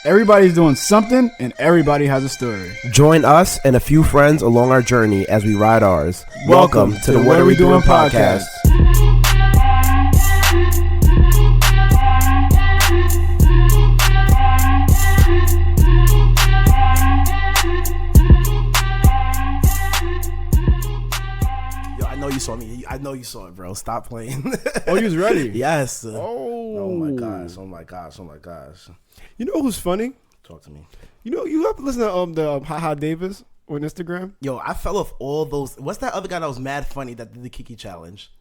Everybody's doing something and everybody has a story. Join us and a few friends along our journey as we ride ours. Welcome to the What Are We Doing podcast. I know you saw it, bro. Stop playing. Oh, you was ready? Yes. Oh my gosh. Oh my gosh. You know who's funny? Talk to me. You know, you have to listen to the Haha Davis on Instagram. Yo, I fell off all those. What's that other guy that was mad funny that did the Kiki challenge?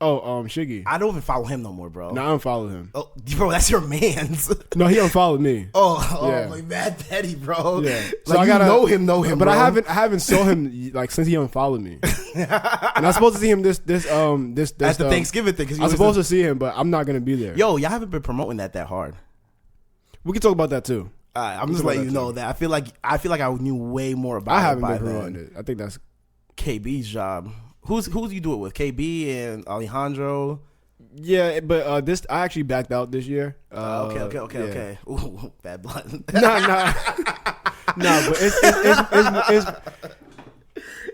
Oh, Shiggy. I don't even follow him no more, bro. No, I don't follow him. Oh, bro, that's your man's. No, he unfollowed me. Yeah. Like mad petty, bro. Yeah. So like, I gotta know him, but bro. I haven't saw him like since he unfollowed me. And I'm supposed to see him this That's the Thanksgiving thing. I'm supposed to see him, but I'm not gonna be there. Yo, y'all haven't been promoting that hard. We can talk about that too. I'm just letting you know that I feel like I knew way more about it. I haven't been promoting it. I think that's KB's job. Who's you do it with? KB and Alejandro. Yeah, but I actually backed out this year. Okay. Ooh, bad blood. Nah, but it's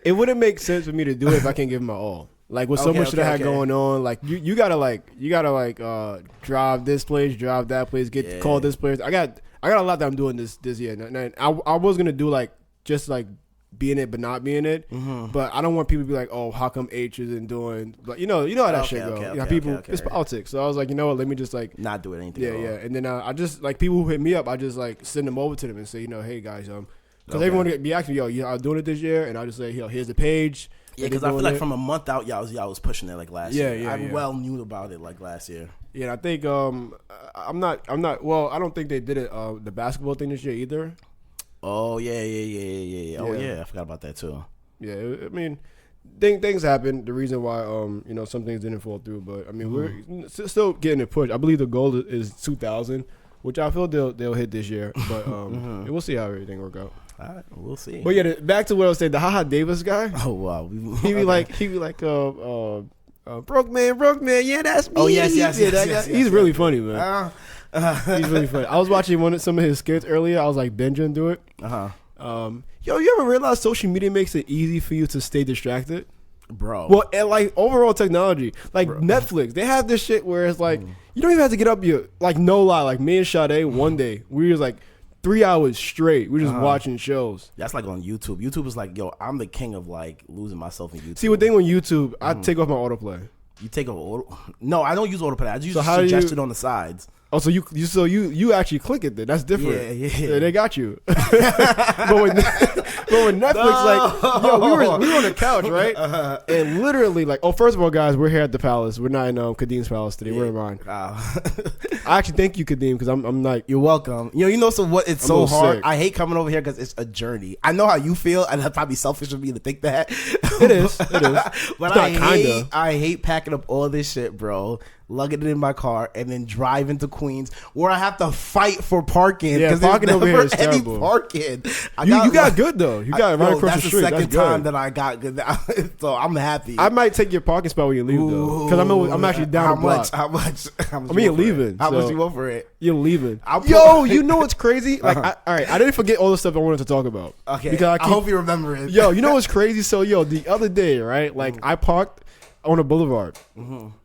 it wouldn't make sense for me to do it if I can't give my all. Like with so much that I had going on, like you gotta drive this place, drive that place, call this place. I got a lot that I'm doing this year. And I was gonna do like just like being it but not being it, but I don't want people to be like, oh, how come H isn't doing? Like you know how that shit go. People, it's politics. So I was like, you know what? Let me just like not do anything. Yeah. And then I just like people who hit me up, I just like send them over to them and say, you know, hey guys, because everyone be asking me, yo, I'm doing it this year, and I just say, yo, here's the page. Yeah, because I feel like from a month out, y'all was pushing it like last year. I well knew about it like last year. Yeah, and I think I'm not. Well, I don't think they did it the basketball thing this year either. Oh yeah. Oh yeah, I forgot about that too. Yeah, I mean, things happen. The reason why some things didn't fall through, but I mean we're still getting it pushed. I believe the goal is 2,000, which I feel they'll hit this year. But we'll see how everything work out. All right, we'll see. But yeah, back to what I was saying. The Haha Davis guy. Oh wow, he be like broke man. Yeah, that's me. Oh yes. He's really funny, man. He's really funny. I was watching some of his skits earlier. I was like binging through it. Yo, you ever realize social media makes it easy for you to stay distracted, bro? Well, and like overall technology, like Netflix, they have this shit where it's like you don't even have to get up. No lie, like me and Sade one day we was like 3 hours straight. We're just watching shows. That's like on YouTube. YouTube is like, yo, I'm the king of like losing myself in YouTube. See, what thing on YouTube, I take off my autoplay. You take off auto? No, I don't use autoplay. I just use suggested on the sides. Oh, so you actually click it then? That's different. Yeah, they got you. but when Netflix, like, yo, we were on the couch, right? And literally, like, first of all, guys, we're here at the Palace. We're not in Kadeem's Palace today. We're in mine. I actually thank you, Kadeem, because I'm like, you're welcome. So what? It's so hard. Sick. I hate coming over here because it's a journey. I know how you feel, and that's probably selfish of me to think that. It is. But I hate packing up all this shit, bro. Lugging it in my car and then drive into Queens where I have to fight for parking. Yeah, parking over here is terrible. Parking. You got good though. You got right across the street. That's the second time that I got good. So I'm happy. I might take your parking spot when you leave though, because I'm actually down the block. How much? I mean, you're leaving. How much you want for it? You're leaving. Yo, you know what's crazy? Like, all right, I didn't forget all the stuff I wanted to talk about. Okay, because I hope you remember it. Yo, you know what's crazy? So, the other day, right? Like, I parked on a boulevard.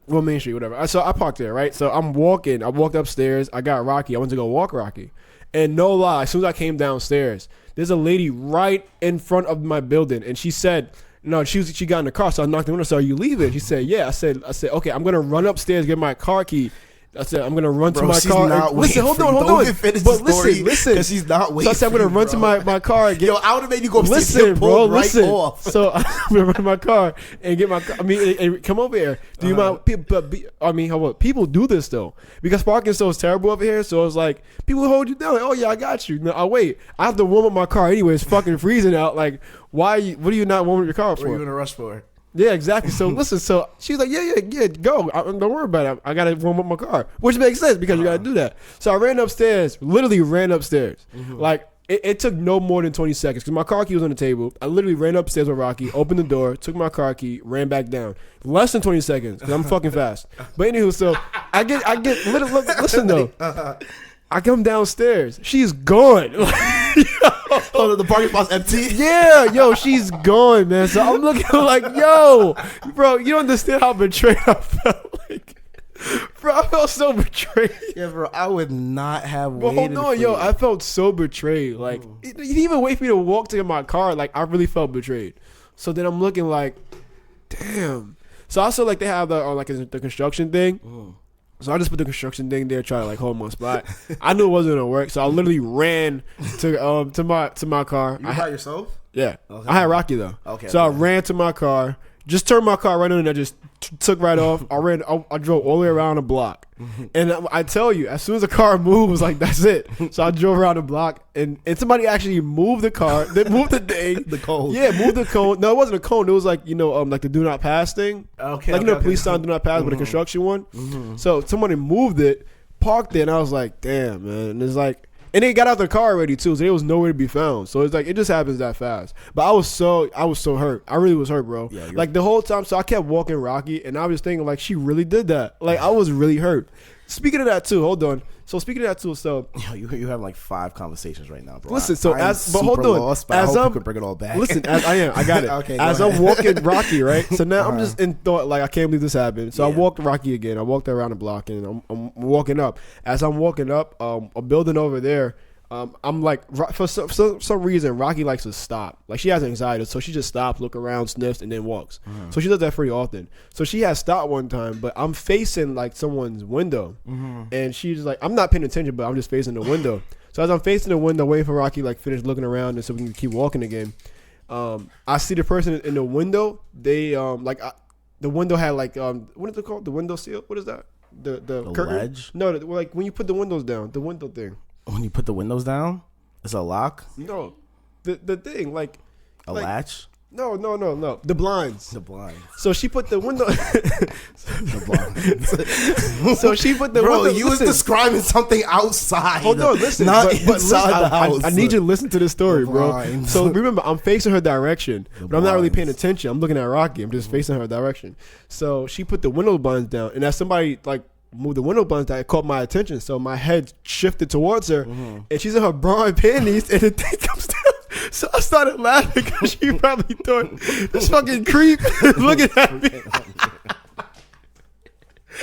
Well, Main Street, whatever. So I parked there, right? So I'm walking. I walked upstairs. I got Rocky. I went to go walk Rocky. And no lie, as soon as I came downstairs, there's a lady right in front of my building. And she said, no, she got in the car. So I knocked on the window. So are you leaving? She said, yeah. I said, okay, I'm going to run upstairs, get my car key. I said, I'm going to run to my car. Listen, hold on. But listen. Because she's not waiting. So I said, I'm going to run to my car. And I would have made you go listen, bro. Listen. Off. So I'm going to run to my car and get my car. I mean, and come over here. Do you mind? People do this, though. Because parking is so terrible over here. So it's like, people hold you down. Like, oh, yeah, I got you. No, I'll wait. I have to warm up my car anyway. It's fucking freezing out. Like, what are you not warming your car up for? What are you in a rush for? Yeah, exactly. So listen, so she's like, yeah, go. Don't worry about it. I gotta warm up my car, which makes sense because you gotta do that. So I literally ran upstairs. Like it took no more than 20 seconds because my car key was on the table. I literally ran upstairs with Rocky, opened the door, took my car key, ran back down. Less than 20 seconds because I'm fucking fast. But anywho, so I get. Listen though. I come downstairs. She's gone. Oh, the parking spot's empty? Yeah, yo, she's gone, man. So I'm looking like, yo, bro, you don't understand how betrayed I felt. Like, bro, I felt so betrayed. Yeah, bro, I would not have But waited. hold on, yo, I felt so betrayed. Like, you didn't even wait for me to walk to my car. Like, I really felt betrayed. So then I'm looking like, damn. So I saw like they have the construction thing. So I just put the construction thing there, try to like hold my spot. I knew it wasn't gonna work, so I literally ran to my car. You by yourself? Yeah, okay. I had Rocky though. Okay. So I ran to my car, just turned my car right on, and I just took right off. I drove all the way around the block, and I tell you, as soon as the car moves, like that's it. So I drove around the block, and somebody actually moved the car. They moved the thing, the cone. Yeah, moved the cone. No, it wasn't a cone. It was like like the do not pass thing. Okay, like police sign do not pass, but the construction one. So somebody moved it, parked it, and I was like, damn, man. And it's like. And they got out the car already too, so it was nowhere to be found. So it's like it just happens that fast. But I was so hurt. I really was hurt, bro. Yeah, like the whole time. So I kept walking Rocky, and I was thinking like she really did that. Like I was really hurt. Speaking of that too, hold on. So speaking of that too, so you have like 5 conversations right now, bro. Listen, but hold on. Lost, but I hope you could bring it all back. Listen, as I am, I got it. Okay, as I'm walking Rocky, right? So now I'm just in thought like I can't believe this happened. So I walked Rocky again. I walked around the block, and I'm walking up. As I'm walking up, a building over there. I'm like, for some reason, Rocky likes to stop. Like she has anxiety, so she just stops, look around, sniffs, and then walks. So she does that pretty often. So she has stopped one time, but I'm facing like someone's window, and she's like, I'm not paying attention, but I'm just facing the window. So as I'm facing the window, waiting for Rocky like finish looking around, and so we can keep walking again. I see the person in the window. They the window had like what is it called? The window seal? What is that? The curtain? Ledge? No, like when you put the windows down, the window thing. When you put the windows down, it's a lock. No, the thing like a latch. No. The blinds. The blinds. So she put the window. The blinds. So she put the window. Bro, you was describing something outside. Hold on, listen. Not but inside listen, the house. I need you to listen to this story, bro. So remember, I'm facing her direction, but I'm not really paying attention. I'm looking at Rocky. I'm just facing her direction. So she put the window blinds down, and as somebody like moved the window blinds down, it caught my attention. So my head shifted towards her, and she's in her bra and panties, and the thing comes down. So I started laughing because she probably thought this fucking creep is looking at me.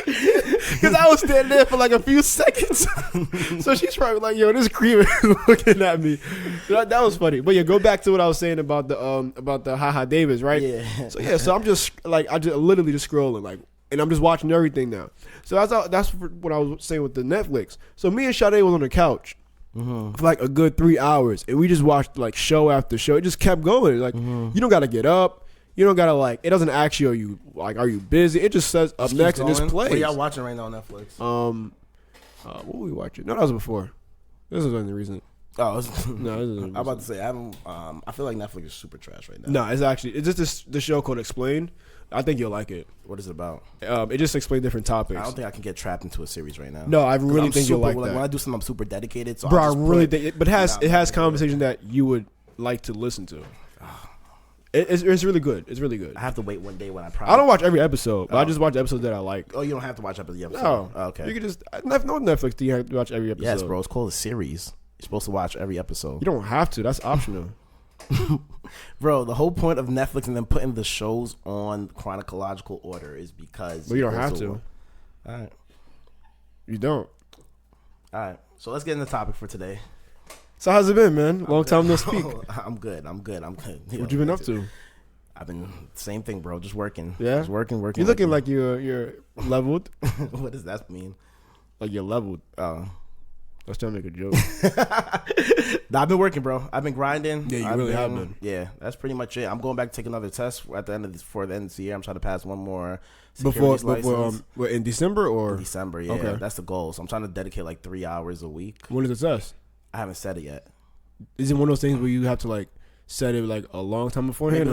Because I was standing there for like a few seconds. So she's probably like, yo, this creep is looking at me. So that was funny. But yeah, go back to what I was saying about the Haha Davis, right? Yeah. So I'm just like, I just literally just scrolling like, and I'm just watching everything now. So that's what I was saying with the Netflix. So me and Sade was on the couch for like a good 3 hours, and we just watched like show after show. It just kept going. Like you don't got to get up. You don't got to like. It doesn't ask you are you busy. It just says up next and just plays. What are y'all watching right now on Netflix? What were we watching? No, that was before. This is only recent. Oh, no, I'm about to say I haven't. I feel like Netflix is super trash right now. No, it's just the show called Explained. I think you'll like it. What is it about? It just explains different topics. I don't think I can get trapped into a series right now. No, I really think you'll like that. When I do something, I'm super dedicated. So bro, I really think it. But it has conversation that you would like to listen to. It's really good. It's really good. I have to wait one day when I probably. I don't watch every episode, but I just watch episodes that I like. Oh, you don't have to watch every episode. No, okay. You can just no Netflix. Do you have to watch every episode? Yes, bro. It's called a series. You're supposed to watch every episode. You don't have to. That's optional. Bro, the whole point of Netflix and then putting the shows on chronological order is because you don't have to. All right. You don't. All right. So let's get into the topic for today. So how's it been, man? Long time no speak. I'm good. What you been up to? I've been same thing, bro. Just working. Yeah, just working. You're looking like you're leveled. What does that mean? Like you're leveled. Oh. I was trying to make a joke. I've been working, bro. I've been grinding. Yeah, you really have been. Yeah, that's pretty much it. I'm going back to take another test at the end of for the end of the year. I'm trying to pass one more before in December or in December. Yeah, okay. That's the goal. So I'm trying to dedicate like 3 hours a week. When is the test? I haven't set it yet. Is it one of those things where you have to like set it like a long time beforehand? Maybe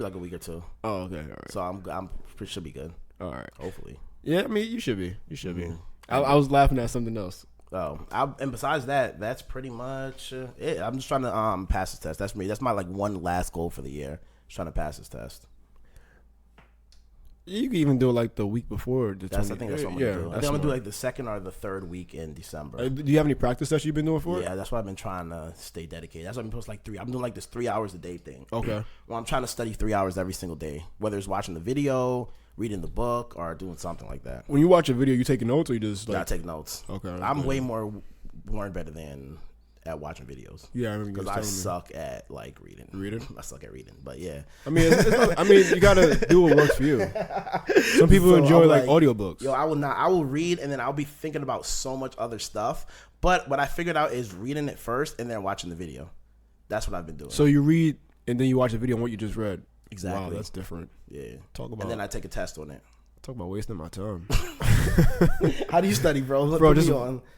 like a week or two. Oh, okay, all right. So I'm should be good. All right, hopefully. Yeah, I mean you should be. You should be. I was laughing at something else. Oh, and besides that, that's pretty much it. I'm just trying to pass this test. That's me. That's my like one last goal for the year. Just trying to pass this test. You can even do it like the week before. I think that's what I'm gonna do. I think I'm gonna do like the second or the third week in December. Do you have any practice that you've been doing for it? Yeah, that's why I've been trying to stay dedicated. That's why I've been posting like 3. I'm doing like this 3 hours a day thing. Okay. Well, I'm trying to study 3 hours every single day, whether it's watching the video, reading the book, or doing something like that. When you watch a video, you taking notes or you just I take notes. Okay. I'm way more better than at watching videos. Yeah, I remember because I suck at like reading. I suck at reading, but yeah. I mean, you gotta do what works for you. Some people enjoy like audiobooks. Yo, I will not. I will read and then I'll be thinking about so much other stuff. But what I figured out is reading it first and then watching the video. That's what I've been doing. So you read and then you watch the video on what you just read. Exactly. Wow, that's different. Yeah. And then I take a test on it. Talk about wasting my time. How do you study, bro? Bro,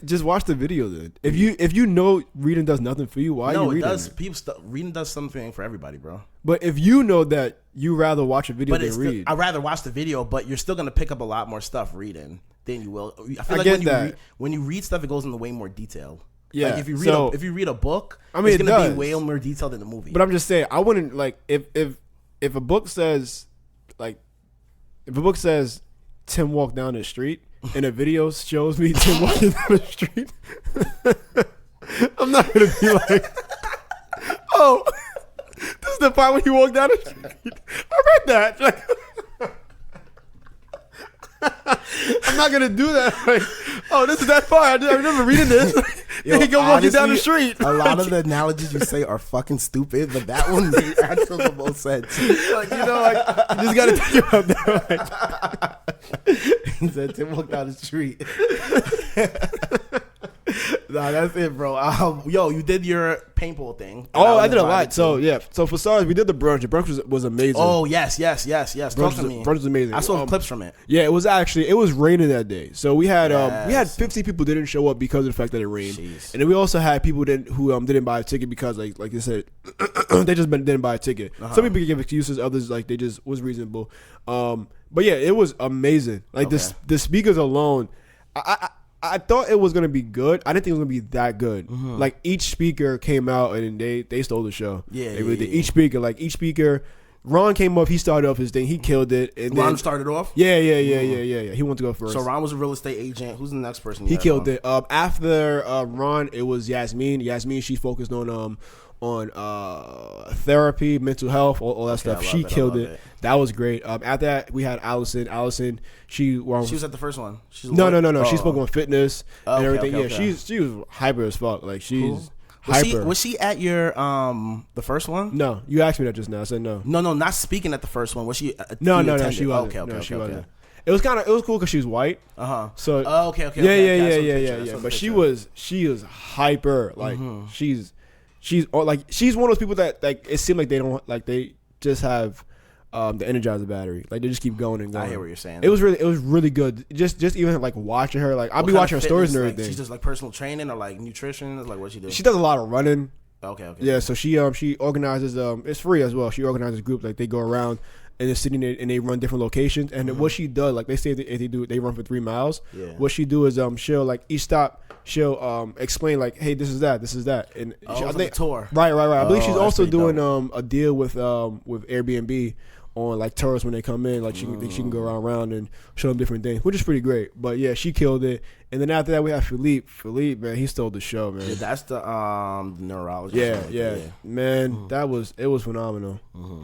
just watch the video then. If you know reading does nothing for you, why are you reading? No, it does. Reading does something for everybody, bro. But if you know that you rather watch a video than read, I'd rather watch the video, but you're still gonna pick up a lot more stuff reading than you will. I feel like when you read stuff, it goes into way more detail. Yeah. Like if you read a book, it's gonna be way more detailed than the movie. But I'm just saying, I wouldn't like if a book says Tim walked down the street and a video shows me Tim walking down the street, I'm not gonna be like, oh, this is the part when he walked down the street. I read that. Like, I'm not gonna do that. Like, oh, this is that part. I remember reading this. Yo, he go walking down the street. A lot of the analogies you say are fucking stupid, but that one made absolute most sense. Like, you just gotta think about that. Like, he said Tim walked down the street. Nah, that's it, bro. Yo, you did your paintball thing. Oh, I did a lot. So yeah, so for SARS, we did the brunch. The brunch was amazing. Oh yes. Brunch was amazing. I saw clips from it. Yeah, it was raining that day. So we had 50 people didn't show up because of the fact that it rained. Jeez. And then we also had people who didn't buy a ticket because like you said, they just didn't buy a ticket. Some people give excuses, others like they just was reasonable. But yeah, it was amazing. Like the speakers alone, I thought it was gonna be good. I didn't think it was gonna be that good. Mm-hmm. Like each speaker came out and they stole the show. Yeah, they really did. Each speaker, Ron came up. He started off his thing. He killed it. And Ron started off. Yeah. He wanted to go first. So Ron was a real estate agent. Who's the next person? He killed it. After Ron, it was Yasmin. Yasmin, she's focused on therapy, mental health, all that stuff. She killed it. That was great. After that, we had Allison. She was at the first one. No. She spoke on fitness and everything. Okay. She was hyper as fuck. Like she's hyper. Was she at your the first one? No, you asked me that just now. I said no. No, not speaking at the first one. Was she? No, she wasn't. Okay. She wasn't. It was cool because she was white. So okay. Yeah. But she was hyper. Like she's one of those people that like it seemed like they don't like they just have the Energizer battery. Like they just keep going and going. I hear what you're saying. It was really good. Just even like watching her. Like I'll be watching her stories and everything. She's just like personal training or like nutrition. Like what she do? She does a lot of running. Okay. Yeah. So she organizes it's free as well. She organizes groups like they go around and they're sitting there and they run different locations. And what she does, like they say that if they run for 3 miles. Yeah. What she do is she'll like each stop. She'll explain like, hey, this is that, and I think tour. Right. I believe she's also doing a deal with Airbnb on like tourists when they come in. Like she can go around and show them different things, which is pretty great. But yeah, she killed it. And then after that, we have Philippe. Philippe, man, he stole the show, man. Yeah, that's the neurologist. Yeah. Man, it was phenomenal.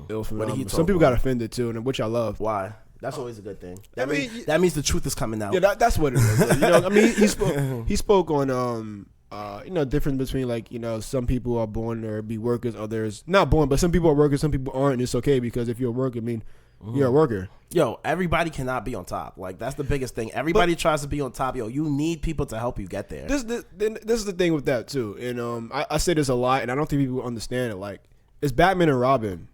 It was phenomenal. Some people got offended too, and which I love. Why? That's always a good thing. That means the truth is coming out. Yeah, that's what it is. I mean, he spoke on difference between like some people are born to be workers, others not born, but some people are workers, some people aren't. And it's okay because if you're a worker, I mean, you're a worker. Yo, everybody cannot be on top. Like that's the biggest thing. Everybody tries to be on top. Yo, you need people to help you get there. This is the thing with that too, and I say this a lot, and I don't think people understand it. Like it's Batman and Robin.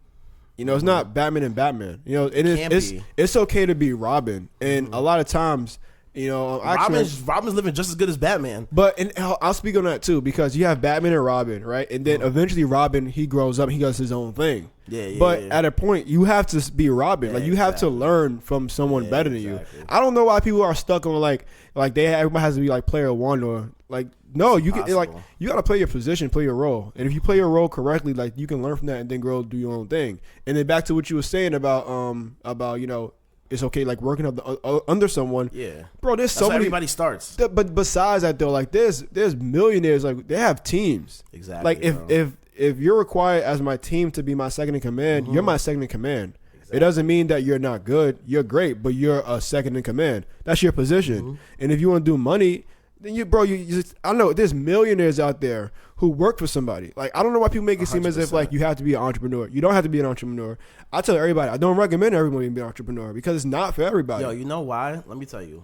It's not Batman and Batman. It's okay to be Robin, and a lot of times, Robin's living just as good as Batman. But I'll speak on that too because you have Batman and Robin, right? And then eventually Robin he grows up, he does his own thing. But at a point, you have to be Robin. Yeah, like you have to learn from someone better than you. I don't know why people are stuck on like everybody has to be like player one or like. No, you can you got to play your position, play your role, and if you play your role correctly, like you can learn from that and then grow, do your own thing. And then back to what you were saying about it's okay like working under someone. Yeah, bro. There's so many. Everybody starts. But besides that though, like there's millionaires like they have teams. Exactly. Like if you're required as my team to be my second in command, you're my second in command. It doesn't mean that you're not good. You're great, but you're a second in command. That's your position. And if you want to do money, then you just, I don't know. There's millionaires out there who work for somebody. Like, I don't know why people make it seem as if like you have to be an entrepreneur. You don't have to be an entrepreneur. I tell everybody, I don't recommend everybody be an entrepreneur because it's not for everybody. Yo, you know why? Let me tell you.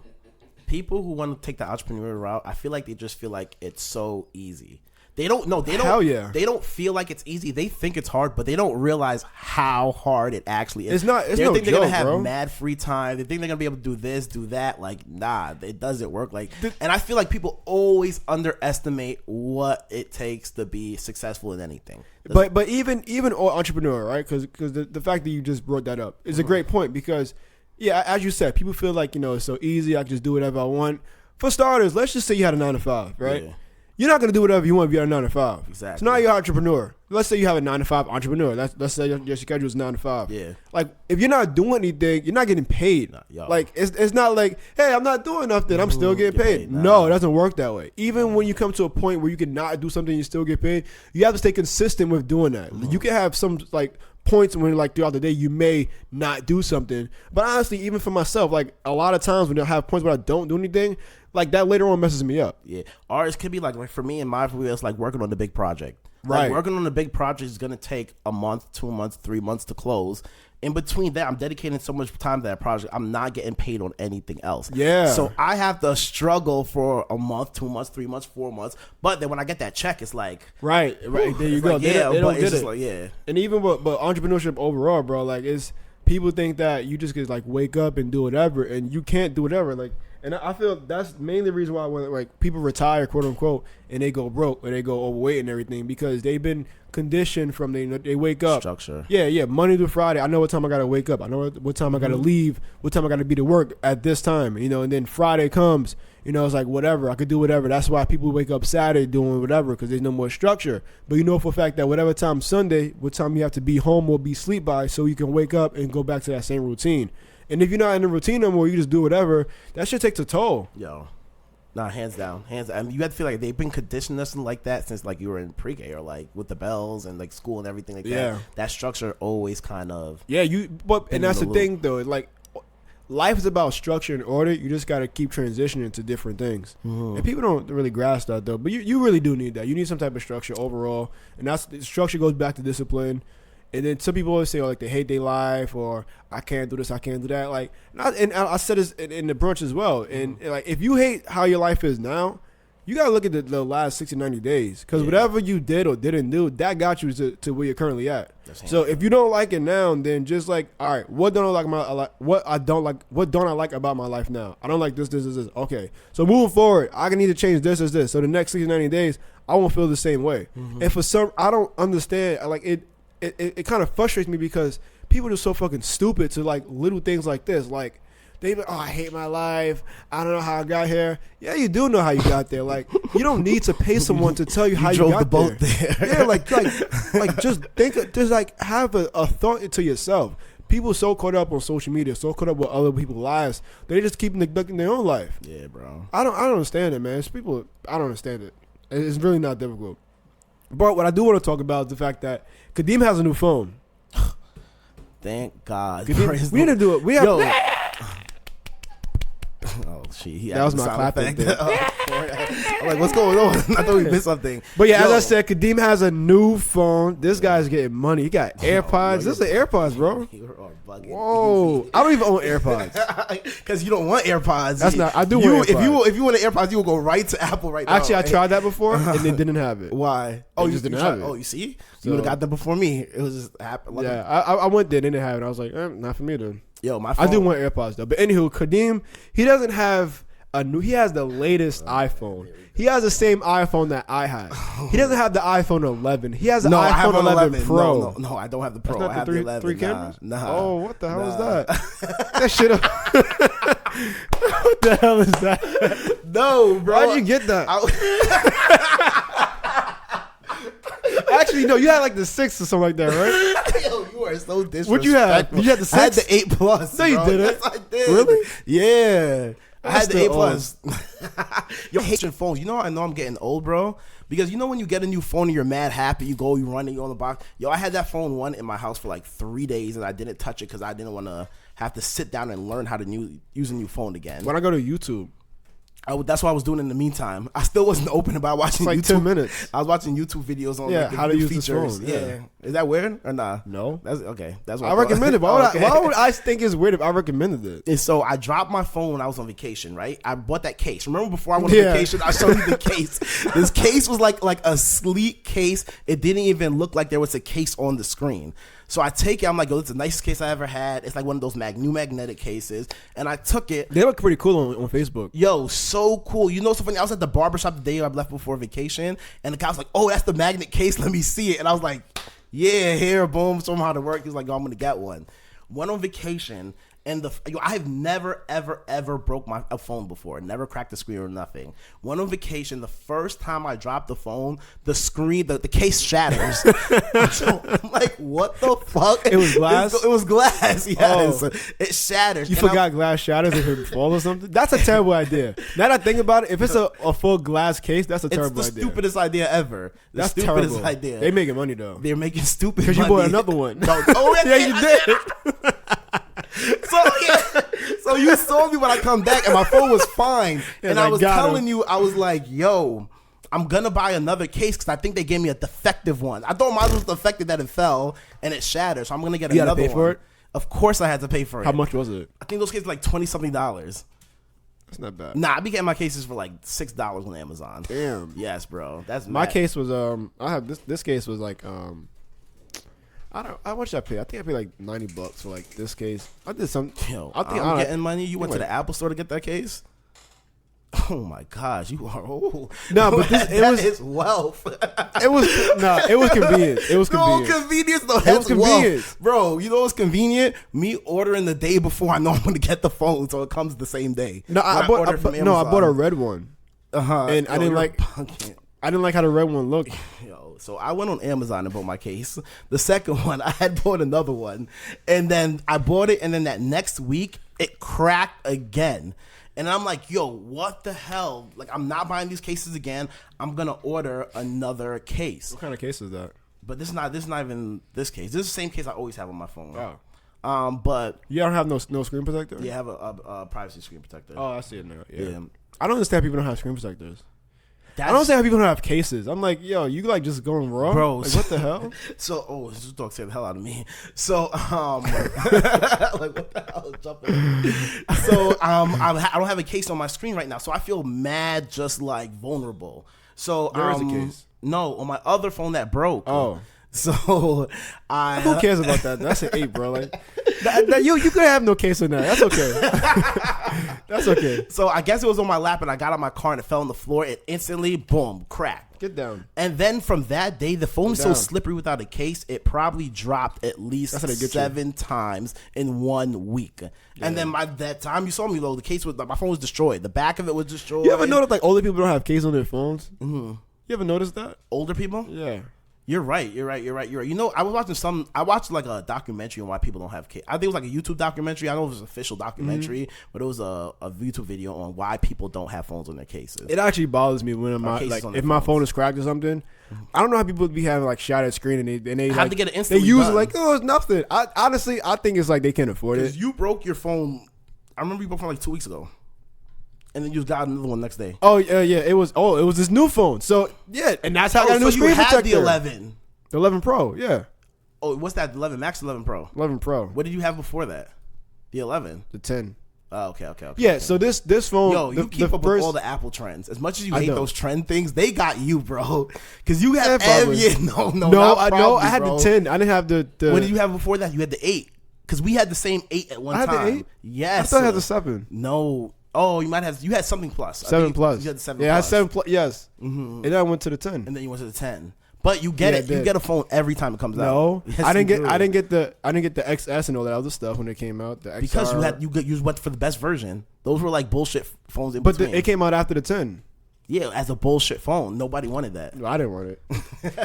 People who want to take the entrepreneur route, I feel like they just feel like it's so easy. They don't know. They don't. Hell yeah. They don't feel like it's easy. They think it's hard, but they don't realize how hard it actually is. It's not. It's they no think they're joke, gonna have bro. mad free time. They think they're gonna be able to do this, do that. Like, nah, it doesn't work. Like, and I feel like people always underestimate what it takes to be successful in anything. But even entrepreneur, right? Because the fact that you just brought that up is a great point. Because yeah, as you said, people feel like it's so easy. I can just do whatever I want. For starters, let's just say you had a 9 to 5, right? Yeah. You're not going to do whatever you want if you're a 9 to 5. Exactly. So now you're an entrepreneur. Let's say you have a 9 to 5 entrepreneur. Let's say your schedule is 9 to 5. Yeah. Like, if you're not doing anything, you're not getting paid. Nah, like, it's not like, hey, I'm not doing nothing. I'm still getting paid. Nah. No, it doesn't work that way. Even when you come to a point where you can not do something and you still get paid, you have to stay consistent with doing that. You can have some, like, points when like throughout the day you may not do something. But honestly, even for myself, like a lot of times when I have points where I don't do anything, like that later on messes me up. Yeah. Or it could be like for me and my career, it's like working on the big project. Right. Like working on the big project is going to take a month, 2 months, 3 months to close. In between that, I'm dedicating so much time to that project. I'm not getting paid on anything else. Yeah. So I have to struggle for a month, 2 months, 3 months, 4 months. But then when I get that check, it's like right. There you go. Like, they don't get it. Like, yeah. And even but entrepreneurship overall, bro, like it's people think that you just could like wake up and do whatever, and you can't do whatever. Like, and I feel that's mainly the reason why when like people retire, quote unquote, and they go broke or they go overweight and everything because they've been conditioned from they wake up structure. Yeah, Monday through Friday. I know what time I gotta wake up. I know what time I gotta leave. What time I gotta be to work at this time. And then Friday comes. It's like whatever. I could do whatever. That's why people wake up Saturday doing whatever because there's no more structure. But for a fact that whatever time Sunday, what time you have to be home or be asleep by, so you can wake up and go back to that same routine. And if you're not in the routine no more, you just do whatever. That shit takes a toll. Yo. Nah, hands down. I mean, you have to feel like they've been conditioning us like that since like you were in pre-K or like with the bells and like school and everything like that. That structure always kind of and that's the thing though. Like life is about structure and order. You just got to keep transitioning to different things. And people don't really grasp that though. But you really do need that. You need some type of structure overall, and that's structure goes back to discipline. And then some people always say, like, they hate their life or I can't do this, I can't do that. Like, and I said this in the brunch as well. And, like, if you hate how your life is now, you got to look at the last 60, 90 days. Because whatever you did or didn't do, that got you to where you're currently at. So if you don't like it now, then just like, all right, what don't I like about my life now? I don't like this. Okay. So moving forward, I need to change this. So the next 60, 90 days, I won't feel the same way. And for some, I don't understand. Like, it kind of frustrates me because people are so fucking stupid to like little things like this. Like they be, I hate my life. I don't know how I got here. Yeah, you do know how you got there. Like you don't need to pay someone to tell you how you got the boat there. Yeah, like just think, just like have a thought to yourself. People are so caught up on social media, so caught up with other people's lives, they just keep neglecting their own life. Yeah, bro. I don't understand it, man. It's people. I don't understand it. It's really not difficult. But what I do want to talk about is the fact that Kadeem has a new phone. Thank God. Kadeem, we need to do it. We have. Oh shit! That was my clapping thing. I'm like, what's going on? I thought we missed something. But yeah, as I said, Kadeem has a new phone. This guy's getting money. He got AirPods. This is AirPods, bro. Whoa! I don't even own AirPods because you don't want AirPods. That's not. I do want AirPods. If you want an AirPods, you will go right to Apple right now. Actually, I tried that before and they didn't have it. Why? Oh, you just didn't have it. Oh, you see, you would have got them before me. It was just happened. Yeah, I went there, they didn't have it. I was like, not for me then. Yo, my phone. I do want AirPods though. But anywho, Kadeem, he doesn't have he has the latest iPhone. He has the same iPhone that I have. He doesn't have the iPhone 11. He has the iPhone 11 Pro. No, I don't have the Pro. That's not I have the 11. Three cameras? Nah. Oh, what the hell is that? That shit up. What the hell is that? No, bro. Why'd you get that? Actually, no, you had like the 6 or something like that, right? Yo, you are so disrespectful. What you had? You had the 6? I had the 8 Plus. No, you didn't. Yes, I did. Really? Yeah. I had the 8 old. Plus. Yo, hating phones. You know, I know I'm getting old, bro. Because you know when you get a new phone and you're mad happy, you go, you run, and you on the box. Yo, I had that phone in my house for like 3 days, and I didn't touch it because I didn't want to have to sit down and learn how to use a new phone again. When I go to YouTube, that's what I was doing in the meantime. I still wasn't open about watching it's like YouTube. 10 minutes. I was watching YouTube videos on Yeah, like, how to new use features. this phone. Yeah. Is that weird or nah? No. That's okay. That's what I recommend it. Why Okay. would I think it's weird if I recommended it? And so I dropped my phone when I was on vacation, right? I bought that case. Remember before I went on Yeah. vacation, I showed you the case. This case was like a sleek case. It didn't even look like there was a case on the screen. So I take it. I'm like, yo, it's the nicest case I ever had. It's like one of those new magnetic cases. And I took it. They look pretty cool on Facebook. Yo, so cool. You know what's so funny? I was at the barbershop the day I left before vacation, and the guy was like, oh, that's the magnet case. Let me see it. And I was like, yeah, here, boom, show him how to work. He's like, yo, I'm going to get one. Went on vacation, and I have never, ever broke a phone before. Never cracked the screen or nothing. Went on vacation. The first time I dropped the phone, the screen, the case shatters. So I'm like, what the fuck? It was glass? It was glass, yes. Oh. It shatters. You forgot glass shatters if it fall or something? That's a terrible idea. Now that I think about it, if it's a full glass case, that's a terrible idea. It's the stupidest idea ever. That's stupidest terrible. idea. They making money though. They're making stupid Because you money. bought another one. No, yeah, you did. So you saw me when I come back, and my phone was fine. Yeah, and I was got telling him. you, I was like, yo, I'm going to buy another case because I think they gave me a defective one. I thought mine was defective that it fell and it shattered. So I'm going to get You another gotta pay one. for it? Of course I had to pay for it. How much was it? I think those cases like $20-something. That's not bad. Nah, I be getting my cases for like $6 on Amazon. Damn. Yes, bro. That's My mad. case was I have this case was like how much did I pay? I think I paid like $90 for like this case. I did some. Yo, I think I'm getting money. You went to the Apple store to get that case? Oh my gosh, you are old. No, but that is wealth. It was convenient. It was convenient. No convenience though. That's convenient. wealth. Bro, you know what's convenient? Me ordering the day before I know I'm gonna get the phone, so it comes the same day. No, I bought a red one. And Yo, I didn't like how the red one looked. Yo, so I went on Amazon and bought my case. The second one, I had bought another one, and then I bought it, and then that next week it cracked again. And I'm like, yo, what the hell? Like, I'm not buying these cases again. I'm gonna order another case. What kind of case is that? But this is not even this case. This is the same case I always have on my phone. Oh. But You don't have no screen protector? you have a privacy screen protector. Oh, I see it now. Yeah. Yeah. I don't understand people don't have screen protectors. I That's, don't understand how people don't have cases. I'm like, yo, you like just going raw? Bro. Like, what the hell? So, this dog scared the hell out of me. So, like, what the hell? Jumping. So, I don't have a case on my screen right now. So, I feel mad, just like vulnerable. So, There is a case. No, on my other phone that broke. Oh. So, Who cares about that? That's an 8, bro. Like, you could have no case on that. That's okay. That's okay. So, I guess it was on my lap, and I got out my car, and it fell on the floor. It instantly, boom, cracked. Get down. And then from that day, the phone is so down. slippery without a case, it probably dropped at least That's how they get you. 7 times in 1 week. And then by that time you saw me, though, the case was, my phone was destroyed. The back of it was destroyed. You ever notice like older people don't have cases on their phones? Mm-hmm. You ever noticed that? Older people? Yeah. You're right. You know, I watched like a documentary on why people don't have case. I think it was like a YouTube documentary. I don't know if it was an official documentary, but it was a YouTube video on why people don't have phones on their cases. It actually bothers me when if my phone is cracked or something. I don't know how people be having like shattered screen and they have like, to get it they instantly use done. it like, oh, it's nothing. I honestly think it's like they can't afford it. Because you broke your phone. I remember you broke your phone like 2 weeks ago. And then you got another one next day. Oh yeah, it was this new phone. So yeah, and that's how I got a new screen you had protector. the 11. The 11 Pro, yeah. Oh, what's that? 11 Max, 11 Pro. 11 Pro. What did you have before that? The 11. The 10. Oh, okay. Yeah, okay. so this phone. Yo, you keep up with all the Apple trends. As much as you hate don't. those trend things, they got you, bro. Because you have probably. I had bro. the 10. I didn't have the. What did you have before that? You had the 8. Because we had the same 8 at one I time. had the 8? Yes. I thought I had the 7. No. Oh, you had something plus. 7 plus. You had the 7 yeah, plus. I had 7 plus. Yes. Mm-hmm. And then I went to the 10. And then you went to the 10. But you get it. You get a phone every time it comes out. No, Yes, I didn't you get do. I didn't get the XS and all that other stuff when it came out. The XR. Because you went for the best version. Those were like bullshit phones in but between. it came out after the 10. Yeah, as a bullshit phone. Nobody wanted that. No, I didn't want it.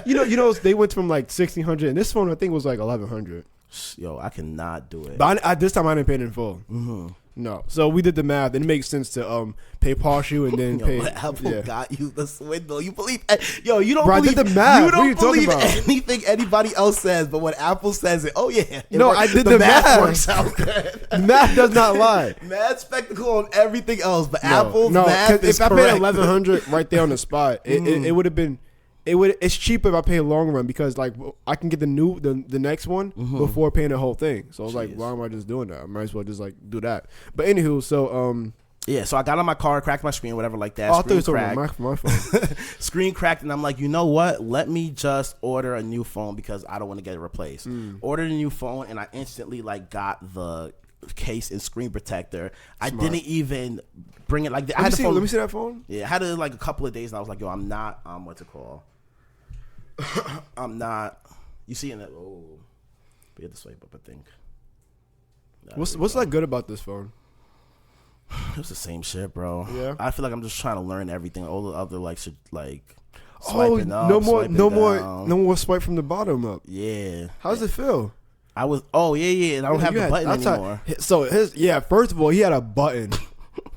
you know, they went from like 1,600, and this phone I think was like 1,100. Yo, I cannot do it. But this time I didn't pay it in full. Mm-hmm. No, so we did the math, and it makes sense to pay partial and then pay. Apple got you the swindle. You believe? Yo, you don't Bro, believe. I did the math. You don't what are you believe talking about? anything anybody else says, but when Apple says it, oh yeah. No, I did the math. Works out good. Math does not lie. Mad spectacle on everything else, but Apple's math is if correct. I paid 1,100 right there on the spot, it would have been. It's cheaper if I pay a long run because like I can get the next one before paying the whole thing. So I was like, why am I just doing that? I might as well just like do that. But anywho, so yeah, so I got on my car, cracked my screen, whatever like that. I thought you were Screen talking about my phone. Screen cracked, and I'm like, you know what? Let me just order a new phone because I don't want to get it replaced. Ordered a new phone, and I instantly like got the case and screen protector. I didn't even bring it like that. Let me see that phone. Yeah, I had it like a couple of days, and I was like, yo, I'm not. What's it called? I'm not. You see in that? Oh, we had to swipe up. I think. What's like good about this phone? It's the same shit, bro. Yeah. I feel like I'm just trying to learn everything. All the other like should like. Oh, up, no more swipe from the bottom up. Yeah. How does it feel? I was. Oh yeah, and I don't have the button anymore. First of all, he had a button.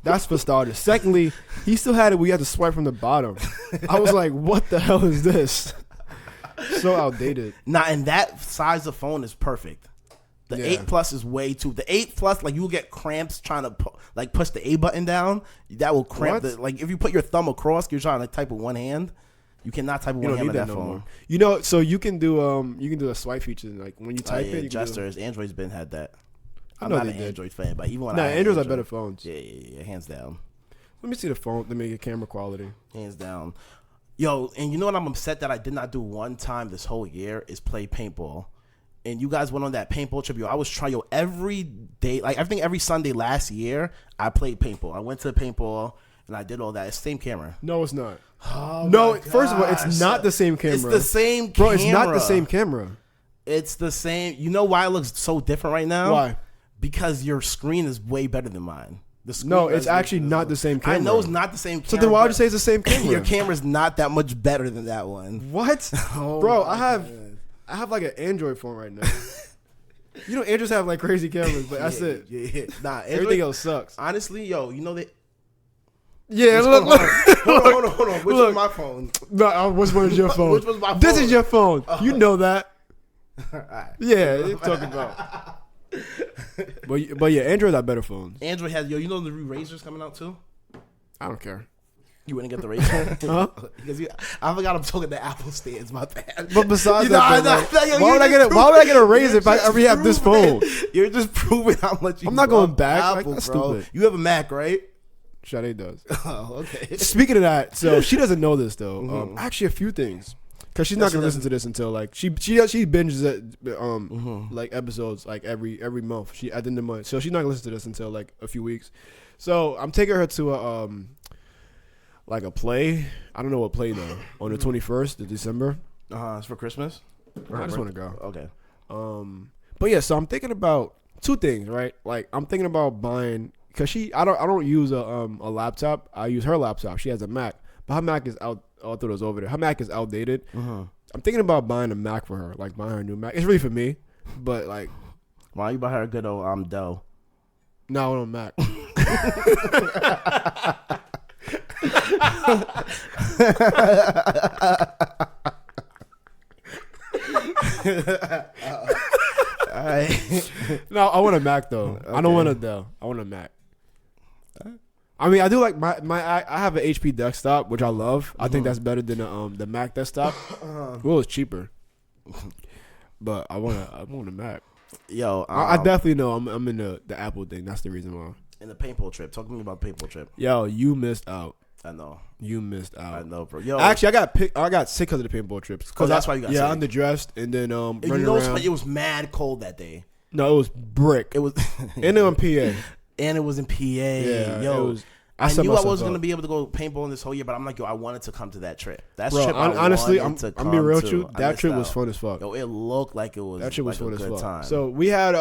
That's for starters. Secondly, he still had it where you had to swipe from the bottom. I was like, what the hell is this? So outdated. Nah, and that size of phone is perfect. The 8 Plus is way too. The 8 Plus, like you will get cramps trying to like push the A button down. That will cramp. Like if you put your thumb across, you're trying to type with one hand. You cannot type with one hand on that phone. More. You know, so you can do a swipe feature like when you type it. You gestures. Android's been had that. I'm not an Android fan, but even when Androids are better phones. Yeah, hands down. Let me see the phone. Let me get camera quality. Hands down. Yo, and you know what I'm upset that I did not do one time this whole year is play paintball. And you guys went on that paintball trip. Yo, I was trying every day, like I think every Sunday last year, I played paintball. I went to paintball and I did all that. It's the same camera. No, it's not. Oh no, first of all, it's not the same camera. It's the same camera. Bro, it's not the same camera. It's the same. You know why it looks so different right now? Why? Because your screen is way better than mine. No, it's actually not the same camera. I know it's not the same camera. So then why would you say it's the same camera? Your camera's not that much better than that one. What? Bro, I have like an Android phone right now. You know, Androids have like crazy cameras, but that's it. Yeah. Nah, everything else sucks. Honestly, yo, you know that. Yeah, look. Hold on. Which was my phone? No, which one is your phone? Which was my phone? This is your phone. You know that. Right. Yeah, you're talking about. But yeah, Androids are better phones. Android has you know the new Razor's coming out too. I don't care. You wouldn't get the Razor, huh? Because I forgot I'm talking the Apple stands. My bad. But besides that, why would I get a Razor if I already have this phone? You're just proving how much. I'm not going back. Apple, that's bro. stupid. You have a Mac, right? Sade does. Oh, okay. Speaking of that, so she doesn't know this though. Actually, a few things. Because she's not gonna listen to this until like she binges it like episodes like every month. She at the end of the month, so she's not gonna listen to this until like a few weeks. So I'm taking her to a like a play. I don't know what play though. On the 21st of December. It's for Christmas. I just want to go. Okay. But yeah, so I'm thinking about two things, right? Like I'm thinking about buying because I don't use a laptop. I use her laptop. She has a Mac, but her Mac is out. I thought it was over there. Her Mac is outdated. I'm thinking about buying a Mac for her, like buying her a new Mac. It's really for me, but like, why don't you buy her a good old Dell? No, I want a Mac. No, I want a Mac though. Okay. I don't want a Dell. I want a Mac. I mean, I do like I have an HP desktop, which I love. I think that's better than the Mac desktop. Well, it's cheaper, but I want a Mac. Yo, I definitely know I'm in the Apple thing. That's the reason why. In the paintball trip, talk to me about the paintball trip. Yo, you missed out. I know. You missed out. I know, bro. Yo, actually, I got sick because of the paintball trips. Because that's why you got sick. Yeah, underdressed and then and you know, it was mad cold that day. No, it was brick. It was, and it was in PA. And it was in PA. Yeah, yo. It was, I knew I wasn't gonna be able to go paintballing this whole year, but I'm like, yo, I wanted to come to that trip. That trip, honestly, I'm being real with you. That trip was fun as fuck. Yo, it looked like it was. That trip was fun as fuck. Time. So we had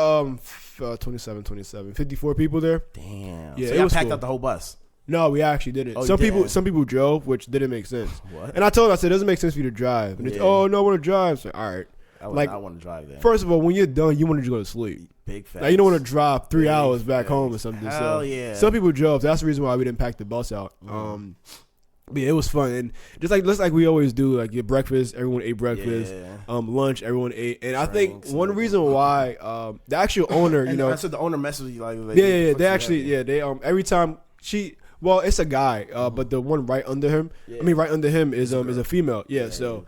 27, 54 people there. Damn. Yeah, so you packed out the whole bus. No, we actually didn't. Oh, Some people drove, which didn't make sense. What? And I told them, I said, it doesn't make sense for you to drive. And it's, oh, no, I want to drive. So, all right. I want to drive there. First of all, when you're done, you want to just go to sleep. Big facts. Like, you don't want to drive 3 hours back home or something. Hell so yeah. Some people drove. That's the reason why we didn't pack the bus out. But yeah, it was fun. And just like we always do, like your breakfast, everyone ate breakfast. Yeah. Lunch, everyone ate. And I think one reason why the actual owner, you know. I said the owner messaged you like. Yeah. They actually, they every time well, it's a guy, but the one right under him, right under him is a female. Yeah, so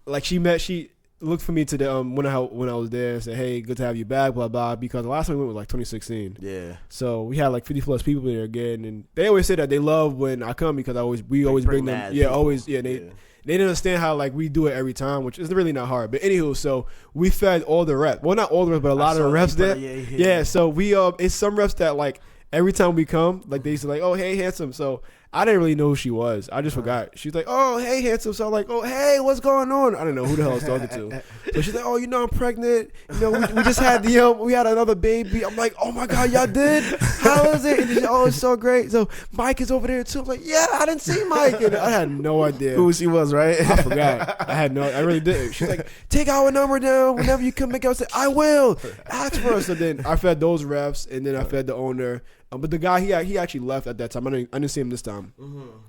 like she looked for me to the when I was there and said, hey, good to have you back, blah blah, because the last time we went was like 2016. Yeah. So we had like 50 plus people there again, and they always say that they love when I come because we always bring them. Yeah, people. Always. Yeah, they didn't understand how like we do it every time, which is really not hard. But anywho, so we fed all the reps. Well, not all the reps, but a lot of the reps there. Yeah. So we it's some reps that like every time we come, like they used to like, oh hey handsome. So I didn't really know who she was. I just forgot. She's like, oh, hey, handsome. So I'm like, oh, hey, what's going on? I don't know who the hell I was talking to. So she's like, oh, you know, I'm pregnant. You know, we just had we had another baby. I'm like, oh my God, y'all did? How is it? And she's like, oh, it's so great. So Mike is over there too. I'm like, yeah, I didn't see Mike. And I had no idea who she was, right? I forgot. I really didn't. She's like, take our number down whenever you come back out. I said, I will. Ask for us. So then I fed those refs, and then I fed the owner. But the guy, he actually left at that time. I didn't see him this time.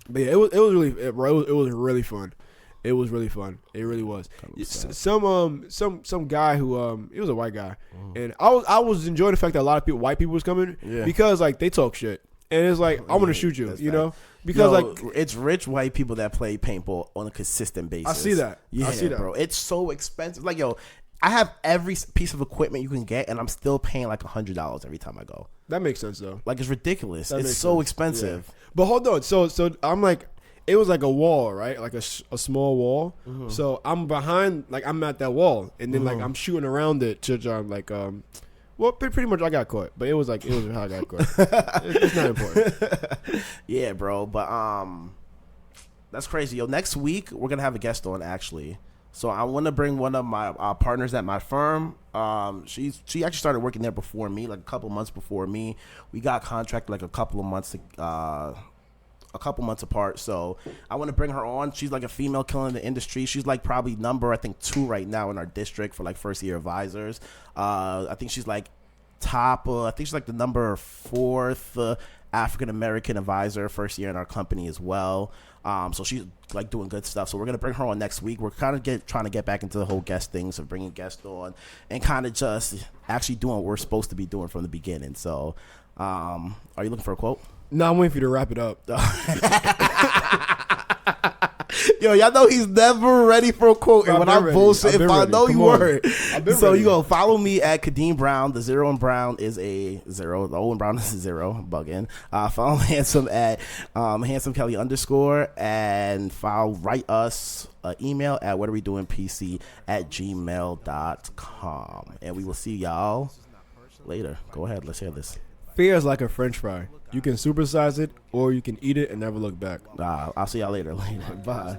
But yeah, it was really really fun. It was really fun. It really was. Some guy who he was a white guy, and I was enjoying the fact that a lot of white people was coming because like they talk shit, and it's like I want to shoot you, you know, because like it's rich white people that play paintball on a consistent basis. I see that. Yeah, I see that, bro. It's so expensive. Like I have every piece of equipment you can get, and I'm still paying like $100 every time I go. That makes sense though. Like it's ridiculous. It's so expensive. Yeah. But hold on. So I'm like, it was like a wall, right? Like a small wall. So I'm behind, like I'm at that wall, and then like I'm shooting around it to like well, pretty much I got caught, but it was how I got caught. It's not important. Yeah, bro. But that's crazy. Next week we're gonna have a guest on actually. So I want to bring one of my partners at my firm. She actually started working there before me, like a couple months before me. We got contracted like a couple months apart. So I want to bring her on. She's like a female killing in the industry. She's like probably number I think 2 right now in our district for like first year advisors. I think she's like top. I think she's like the number 4th African American advisor first year in our company as well. So she's like doing good stuff. So we're gonna bring her on next week. We're kind of trying to get back into the whole guest things of bringing guests on and kind of just actually doing what we're supposed to be doing from the beginning. So, are you looking for a quote? No, I'm waiting for you to wrap it up. Yo, y'all know he's never ready for a quote. And when I bullshit, if I know you were. So you go follow me at Kadeem Brown. The 0 in Brown is a 0. The O in Brown is a 0. I'm bugging. Follow Handsome at Handsome Kelly _ and write us an email at whatarewedoingpc@gmail.com. And we will see y'all later. Go ahead. Let's hear this. Fear is like a French fry. You can supersize it or you can eat it and never look back. I'll see y'all later. Bye.